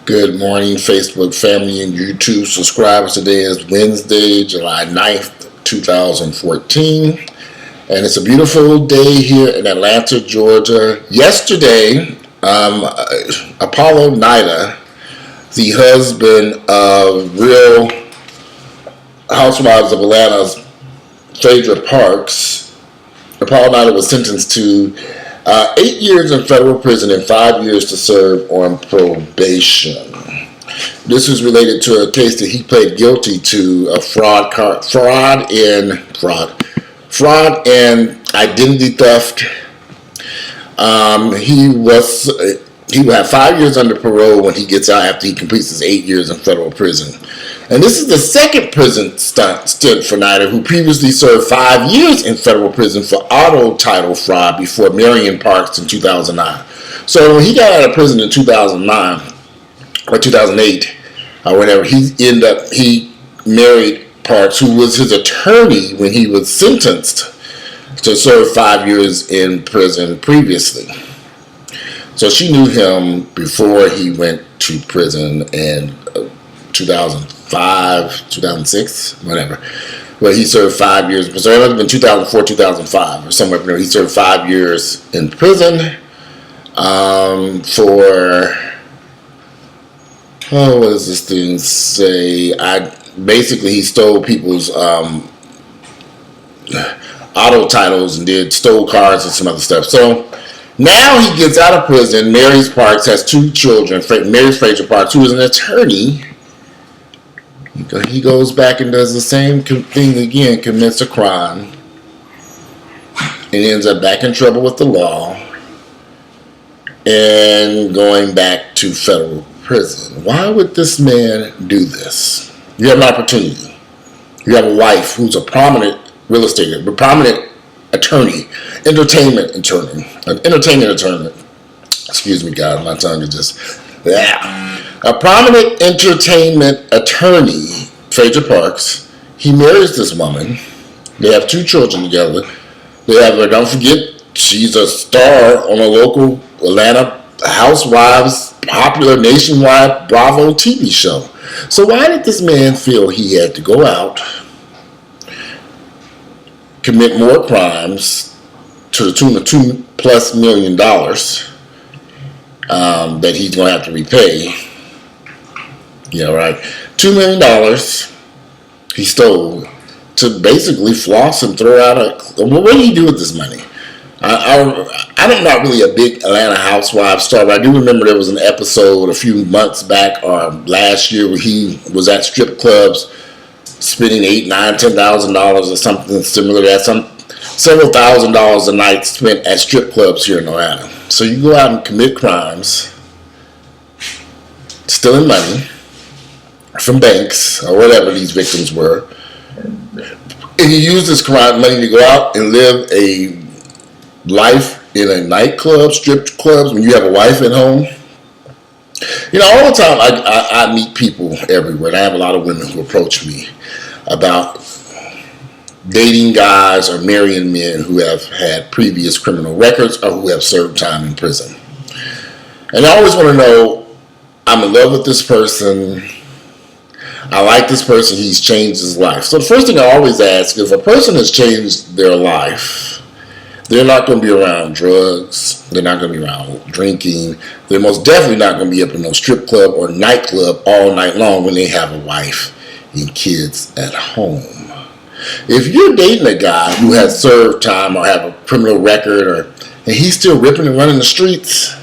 Good morning, Facebook family and YouTube subscribers. Today is Wednesday, July 9th, 2014. And it's a beautiful day here in Atlanta, Georgia. Yesterday, APOLLO Nidda, the husband of Real Housewives of Atlanta's Phaedra Parks, APOLLO Nidda was sentenced to 8 years in federal prison and 5 years to serve on probation. This was related to a case that he pled guilty to of fraud and identity theft. He will have 5 years under parole when he gets out after he completes his 8 years in federal prison. And this is the second prison stint for Nidda, who previously served 5 years in federal prison for auto title fraud before marrying Parks in 2009. So when he got out of prison in 2009 or 2008 or whatever, he married Parks, who was his attorney when he was sentenced to serve 5 years in prison previously. So she knew him before he went to prison in 2005, 2006, whatever. Well, he served 5 years. So it must have been 2004, 2005, or somewhere there. He served 5 years in prison for, what does this thing say? Basically, he stole people's auto titles and stole cars and some other stuff. So now he gets out of prison, marries Parks, has 2 children, marries Phaedra Parks, who is an attorney. He goes back and does the same thing again, commits a crime, and ends up back in trouble with the law and going back to federal prison. Why would this man do this? You have an opportunity. You have a wife who's a prominent real estate, a prominent attorney, entertainment attorney. Excuse me, God, my tongue is just, a prominent entertainment attorney, Phaedra Parks. He marries this woman. They have 2 children together. They have her, don't forget, she's a star on a local Atlanta Housewives, popular nationwide Bravo TV show. So why did this man feel he had to go out, commit more crimes to the tune of $2+ million that he's going to have to repay? Yeah, right. $2 million he stole to basically floss and throw out what did he do with this money? I'm not really a big Atlanta Housewives star, but I do remember there was an episode a few months back or last year where he was at strip clubs spending $8,000, $9,000, $10,000 or something similar to that. Several $1,000s a night spent at strip clubs here in Atlanta. So you go out and commit crimes, stealing money from banks or whatever these victims were, and you use this crime money to go out and live a life in a nightclub, strip clubs, when you have a wife at home. You know, all the time I meet people everywhere, and I have a lot of women who approach me about dating guys or marrying men who have had previous criminal records or who have served time in prison. And I always want to know, I'm in love with this person, I like this person, he's changed his life. So the first thing I always ask is, if a person has changed their life, they're not going to be around drugs, they're not going to be around drinking, they're most definitely not going to be up in no strip club or nightclub all night long when they have a wife and kids at home. If you're dating a guy who has served time or have a criminal record, and he's still ripping and running the streets,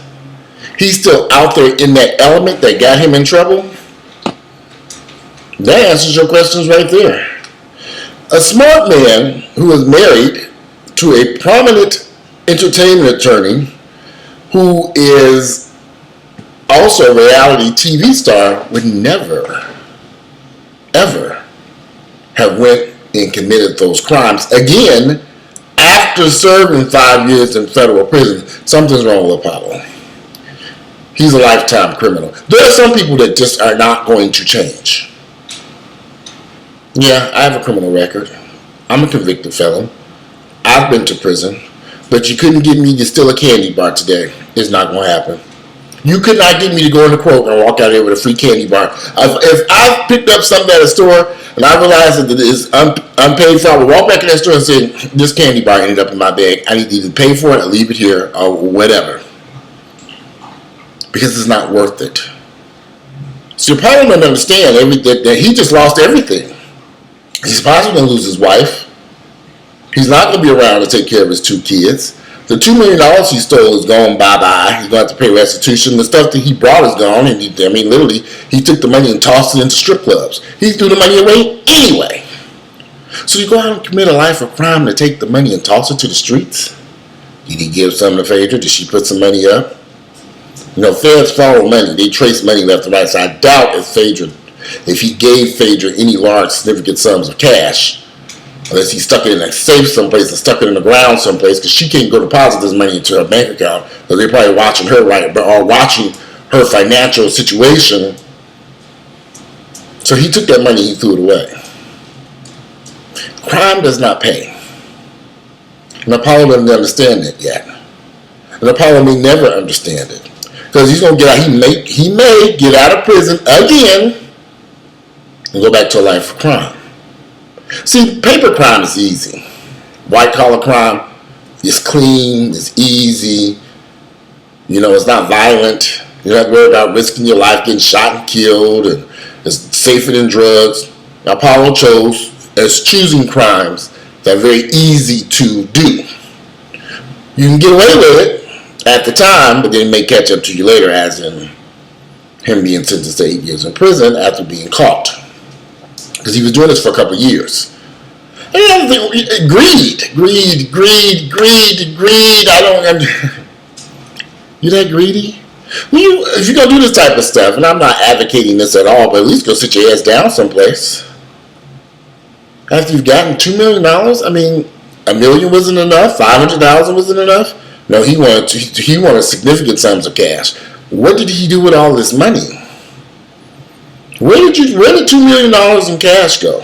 he's still out there in that element that got him in trouble, that answers your questions right there. A smart man who is married to a prominent entertainment attorney who is also a reality TV star would never, ever have went and committed those crimes again after serving 5 years in federal prison. Something's wrong with Apollo. He's a lifetime criminal. There are some people that just are not going to change. Yeah, I have a criminal record. I'm a convicted felon. I've been to prison. But you couldn't get me to steal a candy bar today. It's not going to happen. You could not get me to go in the quote and walk out here with a free candy bar. If I picked up something at a store and I realized that it is unpaid for, I would walk back in that store and say, this candy bar ended up in my bag. I need to either pay for it or leave it here or whatever. Because it's not worth it. So Apollo doesn't understand that he just lost everything. He's possibly going to lose his wife. He's not going to be around to take care of his 2 kids. The $2 million he stole is gone bye-bye. He's going to have to pay restitution. The stuff that he brought is gone. And literally, he took the money and tossed it into strip clubs. He threw the money away anyway. So you go out and commit a life of crime to take the money and toss it to the streets? Did he give some to Phaedra? Did she put some money up? Feds follow money. They trace money left and right. So I doubt if he gave Phaedra any large, significant sums of cash, unless he stuck it in a safe someplace and stuck it in the ground someplace, because she can't go deposit this money into her bank account, because they're probably watching her watching her financial situation. So he took that money, he threw it away. Crime does not pay. And Apollo doesn't understand it yet. And Apollo may never understand it. Because he's going to get out, he may get out of prison again and go back to a life of crime. See, paper crime is easy. White collar crime is clean, it's easy. It's not violent. You don't have to worry about risking your life getting shot and killed, and it's safer than drugs. Apollo chose choosing crimes that are very easy to do. You can get away with it at the time, but then it may catch up to you later, as in him being sentenced to 8 years in prison after being caught. Because he was doing this for a couple of years. And the other thing, greed. You that greedy? If you're going to do this type of stuff, and I'm not advocating this at all, but at least go sit your ass down someplace. After you've gotten $2 million, I mean, $1 million wasn't enough, $500,000 wasn't enough. No, he wanted significant sums of cash. What did he do with all this money? Where did $2 million in cash go?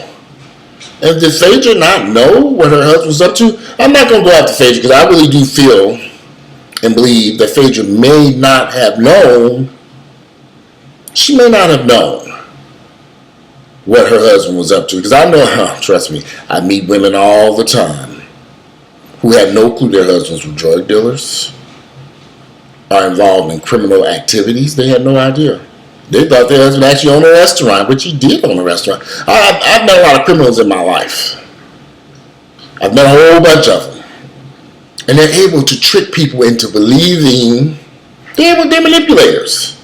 And did Phaedra not know what her husband was up to? I'm not going to go after Phaedra, because I really do feel and believe that Phaedra may not have known. She may not have known what her husband was up to. Because I know, trust me, I meet women all the time who had no clue their husbands were drug dealers, are involved in criminal activities. They had no idea. They thought their husband actually owned a restaurant, which he did own a restaurant. I've met a lot of criminals in my life. I've met a whole bunch of them. And they're able to trick people into believing they're manipulators.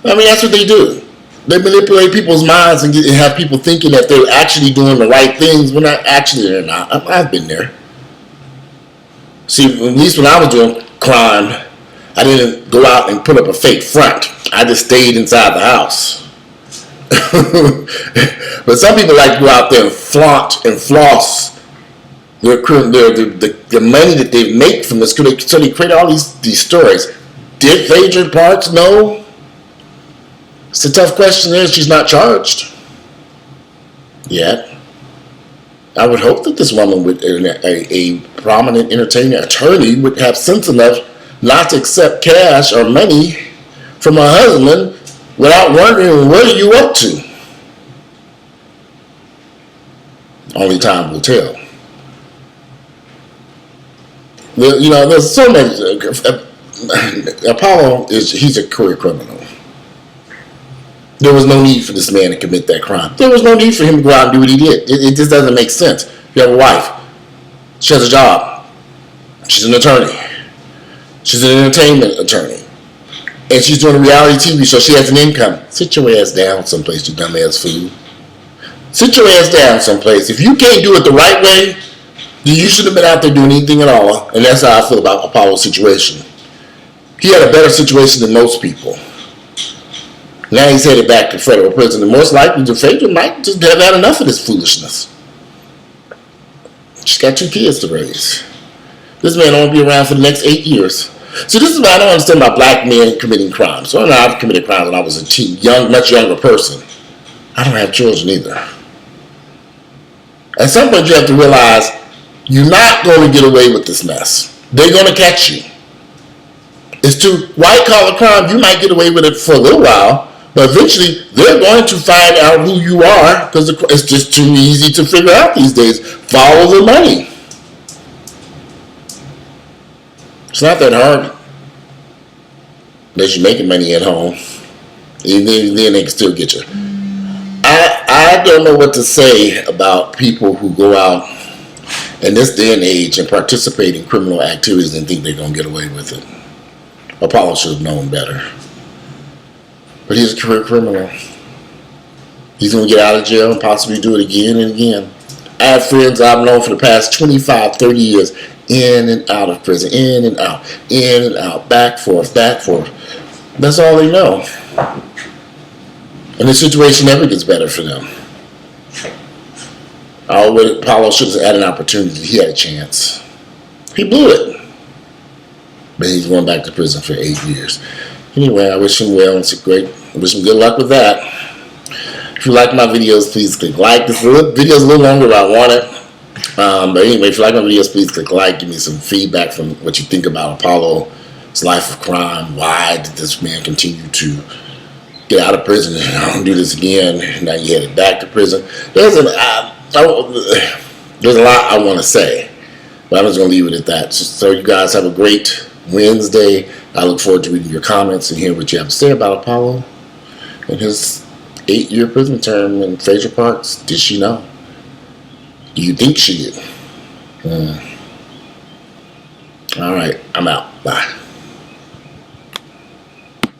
I mean, that's what they do. They manipulate people's minds and have people thinking that they're actually doing the right things when actually they're not. I've been there. See, at least when I was doing crime, I didn't go out and put up a fake front. I just stayed inside the house. But some people like to go out there and flaunt and floss the money that they make from this. So they create all these stories. Did Phaedra Parks know? It's a tough question. She's not charged yet. I would hope that this woman, with a prominent entertainer attorney, would have sense enough not to accept cash or money from her husband without wondering, what are you up to? Only time will tell. There's so many. Apollo he's a career criminal. There was no need for this man to commit that crime. There was no need for him to go out and do what he did. It just doesn't make sense. You have a wife. She has a job. She's an attorney. She's an entertainment attorney. And she's doing a reality TV show. She has an income. Sit your ass down someplace, you dumbass fool. Sit your ass down someplace. If you can't do it the right way, then you shouldn't have been out there doing anything at all. And that's how I feel about Apollo's situation. He had a better situation than most people. Now he's headed back to federal prison, and most likely Phaedra might just have had enough of this foolishness. She's got 2 kids to raise. This man won't be around for the next 8 years. So this is why I don't understand about black men committing crimes. So I've committed crimes when I was a much younger person. I don't have children either. At some point you have to realize you're not going to get away with this mess. They're going to catch you. It's too white collar crime. You might get away with it for a little while, but eventually they're going to find out who you are because it's just too easy to figure out these days. Follow the money. It's not that hard. Unless you're making money at home. Even then they can still get you. I don't know what to say about people who go out in this day and age and participate in criminal activities and think they're going to get away with it. Apollo should have known better. But he's a career criminal. He's going to get out of jail and possibly do it again and again. I have friends I've known for the past 25, 30 years, in and out of prison, in and out, back, forth. That's all they know. And the situation never gets better for them. Apollo should have had an opportunity. He had a chance. He blew it. But he's going back to prison for 8 years. Anyway, I wish him well. It's great. I wish him good luck with that. If you like my videos, please click like. This video is a little longer than I wanted. But anyway, if you like my videos, please click like. Give me some feedback from what you think about Apollo's life of crime. Why did this man continue to get out of prison and do this again? Now you headed back to prison. There's a lot I want to say, but I'm just going to leave it at that. So you guys have a great Wednesday. I look forward to reading your comments and hearing what you have to say about Apollo and his 8-year prison term. And Phaedra Parks, did she know? Do you think she did? All right, I'm out. Bye.